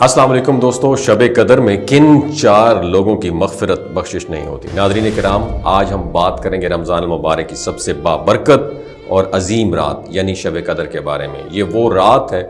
السلام علیکم دوستو، شب قدر میں کن 4 لوگوں کی مغفرت بخشش نہیں ہوتی؟ ناظرین کرام، آج ہم بات کریں گے رمضان المبارک کی سب سے بابرکت اور عظیم رات یعنی شب قدر کے بارے میں۔ یہ وہ رات ہے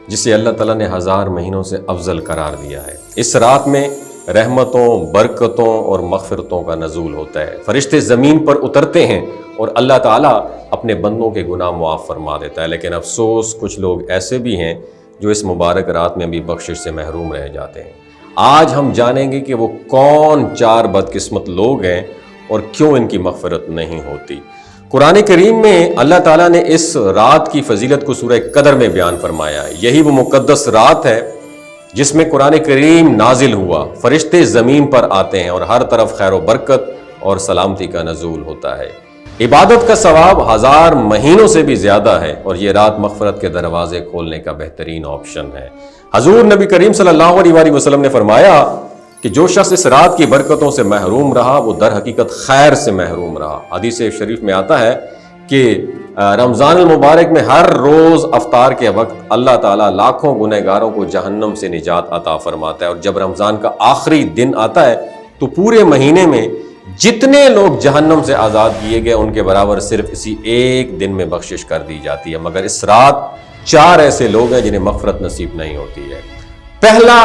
جسے اللہ تعالیٰ نے 1000 مہینوں سے افضل قرار دیا ہے۔ اس رات میں رحمتوں، برکتوں اور مغفرتوں کا نزول ہوتا ہے۔ فرشتے زمین پر اترتے ہیں اور اللہ تعالیٰ اپنے بندوں کے گناہ معاف فرما دیتا ہے، لیکن افسوس کچھ لوگ ایسے بھی ہیں جو اس مبارک رات میں بھی بخشش سے محروم رہ جاتے ہیں۔ آج ہم جانیں گے کہ وہ کون 4 بدقسمت لوگ ہیں اور کیوں ان کی مغفرت نہیں ہوتی۔ قرآن کریم میں اللہ تعالیٰ نے اس رات کی فضیلت کو سورہ قدر میں بیان فرمایا ہے۔ یہی وہ مقدس رات ہے جس میں قرآن کریم نازل ہوا، فرشتے زمین پر آتے ہیں اور ہر طرف خیر و برکت اور سلامتی کا نزول ہوتا ہے۔ عبادت کا ثواب 1000 مہینوں سے بھی زیادہ ہے اور یہ رات مغفرت کے دروازے کھولنے کا بہترین آپشن ہے۔ حضور نبی کریم صلی اللہ علیہ وسلم نے فرمایا کہ جو شخص اس رات کی برکتوں سے محروم رہا وہ در حقیقت خیر سے محروم رہا۔ حدیث شریف میں آتا ہے کہ رمضان المبارک میں ہر روز افطار کے وقت اللہ تعالیٰ لاکھوں گنہگاروں کو جہنم سے نجات عطا فرماتا ہے، اور جب رمضان کا آخری دن آتا ہے تو پورے مہینے میں جتنے لوگ جہنم سے آزاد کیے گئے ان کے برابر صرف اسی ایک دن میں بخشش کر دی جاتی ہے۔ مگر اس رات 4 ایسے لوگ ہیں جنہیں مغفرت نصیب نہیں ہوتی ہے۔ پہلا،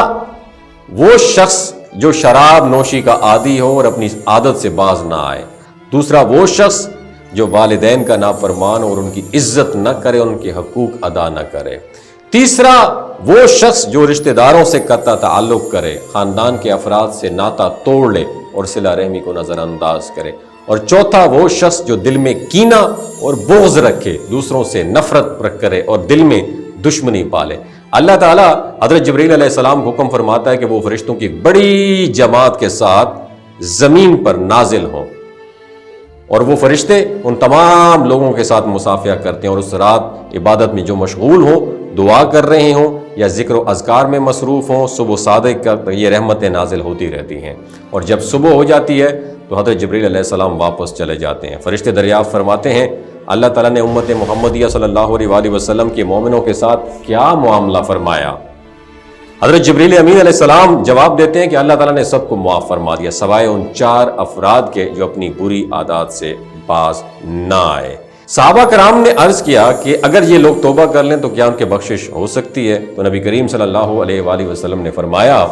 وہ شخص جو شراب نوشی کا عادی ہو اور اپنی عادت سے باز نہ آئے۔ دوسرا، وہ شخص جو والدین کا نافرمان اور ان کی عزت نہ کرے، ان کے حقوق ادا نہ کرے۔ تیسرا، وہ شخص جو رشتہ داروں سے قطع تعلق کرے، خاندان کے افراد سے ناطہ توڑ لے اور صلہ رحمی کو نظر انداز کرے۔ اور چوتھا، وہ شخص جو دل میں کینہ اور بغض رکھے، دوسروں سے نفرت کرے اور دل میں دشمنی پالے۔ اللہ تعالیٰ حضرت جبرائیل علیہ السلام کو حکم فرماتا ہے کہ وہ فرشتوں کی ایک بڑی جماعت کے ساتھ زمین پر نازل ہوں، اور وہ فرشتے ان تمام لوگوں کے ساتھ مصافحہ کرتے ہیں، اور اس رات عبادت میں جو مشغول ہوں، دعا کر رہے ہوں یا ذکر و اذکار میں مصروف ہوں، صبح صادق کا یہ رحمتیں نازل ہوتی رہتی ہیں۔ اور جب صبح ہو جاتی ہے تو حضرت جبرائیل علیہ السلام واپس چلے جاتے ہیں۔ فرشتے دریافت فرماتے ہیں اللہ تعالیٰ نے امت محمدیہ صلی اللہ علیہ وسلم کے مومنوں کے ساتھ کیا معاملہ فرمایا؟ حضرت جبرائیل امین علیہ السلام جواب دیتے ہیں کہ اللہ تعالیٰ نے سب کو معاف فرما دیا سوائے ان 4 افراد کے جو اپنی بری عادات سے باز نہ آئے۔ صحابہ کرام نے عرض کیا کہ اگر یہ لوگ توبہ کر لیں تو کیا ان کے بخشش ہو سکتی ہے؟ تو نبی کریم صلی اللہ علیہ وسلم نے فرمایا،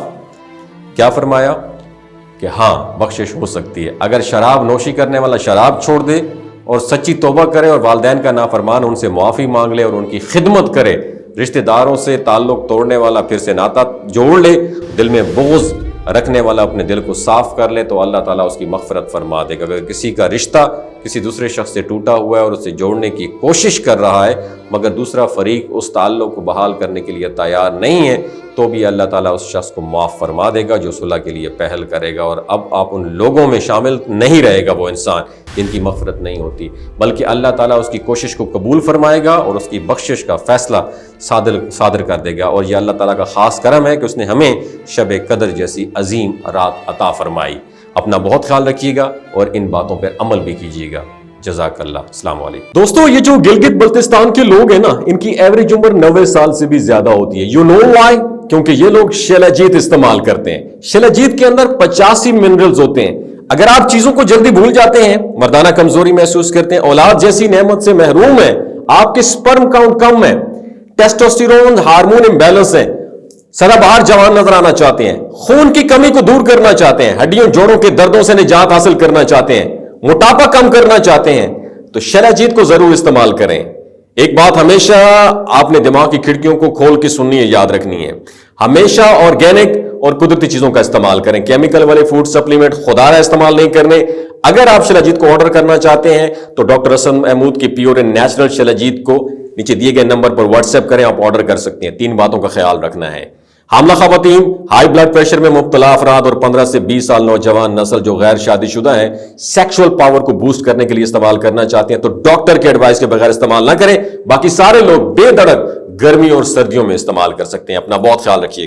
کیا فرمایا؟ کہ ہاں، بخشش ہو سکتی ہے۔ اگر شراب نوشی کرنے والا شراب چھوڑ دے اور سچی توبہ کرے اور والدین کا نافرمان ان سے معافی مانگ لے اور ان کی خدمت کرے، رشتہ داروں سے تعلق توڑنے والا پھر سے ناطہ جوڑ لے، دل میں بغض رکھنے والا اپنے دل کو صاف کر لے، تو اللہ تعالیٰ اس کی مغفرت فرما دے گا۔ اگر کسی کا رشتہ کسی دوسرے شخص سے ٹوٹا ہوا ہے اور اسے جوڑنے کی کوشش کر رہا ہے مگر دوسرا فریق اس تعلق کو بحال کرنے کے لیے تیار نہیں ہے، تو بھی اللہ تعالیٰ اس شخص کو معاف فرما دے گا جو صلح کے لیے پہل کرے گا، اور اب آپ ان لوگوں میں شامل نہیں رہے گا وہ انسان جن کی مغفرت نہیں ہوتی، بلکہ اللہ تعالیٰ اس کی کوشش کو قبول فرمائے گا اور اس کی بخشش کا فیصلہ صادر کر دے گا۔ اور یہ اللہ تعالیٰ کا خاص کرم ہے کہ اس نے ہمیں شب قدر جیسی عظیم رات عطا فرمائی۔ اپنا بہت خیال رکھیے گا اور ان باتوں پر عمل بھی کیجیے گا۔ جزاک اللہ۔ السلام علیکم دوستو، یہ جو گلگت بلتستان کے لوگ ہیں نا، ان کی ایوریج عمر 90 سال سے بھی زیادہ ہوتی ہے۔ You know why? کیونکہ یہ لوگ شیلاجیت استعمال کرتے ہیں۔ شیلاجیت کے اندر 85 منرلز ہوتے ہیں۔ اگر آپ چیزوں کو جلدی بھول جاتے ہیں، مردانہ کمزوری محسوس کرتے ہیں، اولاد جیسی نعمت سے محروم ہیں، آپ کے سپرم کاؤنٹ کم ہے، ٹیسٹوسٹیرون ہارمون امبیلنس ہے، سدا بہار جوان نظر آنا چاہتے ہیں، خون کی کمی کو دور کرنا چاہتے ہیں، ہڈیوں جوڑوں کے دردوں سے نجات حاصل کرنا چاہتے ہیں، موٹاپا کم کرنا چاہتے ہیں، تو شیلاجیت کو ضرور استعمال کریں۔ ایک بات ہمیشہ آپ نے دماغ کی کھڑکیوں کو کھول کے سننی ہے، یاد رکھنی ہے، ہمیشہ آرگینک اور قدرتی چیزوں کا استعمال کریں۔ کیمیکل والے فوڈ سپلیمنٹ خدا رہا استعمال نہیں کرنے۔ اگر آپ شیلاجیت کو آرڈر کرنا چاہتے ہیں تو ڈاکٹر حسن محمود کی پیور اینڈ نیچرل شیلاجیت کو نیچے دیے گئے نمبر پر واٹس ایپ کریں، آپ آرڈر کر سکتے ہیں۔ 3 باتوں کا خیال رکھنا ہے: حاملہ خواتین، ہائی بلڈ پریشر میں مبتلا افراد اور 15 سے 20 سال نوجوان نسل جو غیر شادی شدہ ہیں، سیکشول پاور کو بوسٹ کرنے کے لیے استعمال کرنا چاہتے ہیں تو ڈاکٹر کے ایڈوائس کے بغیر استعمال نہ کریں۔ باقی سارے لوگ بے دھڑک گرمی اور سردیوں میں استعمال کر سکتے ہیں۔ اپنا بہت خیال رکھیے گا۔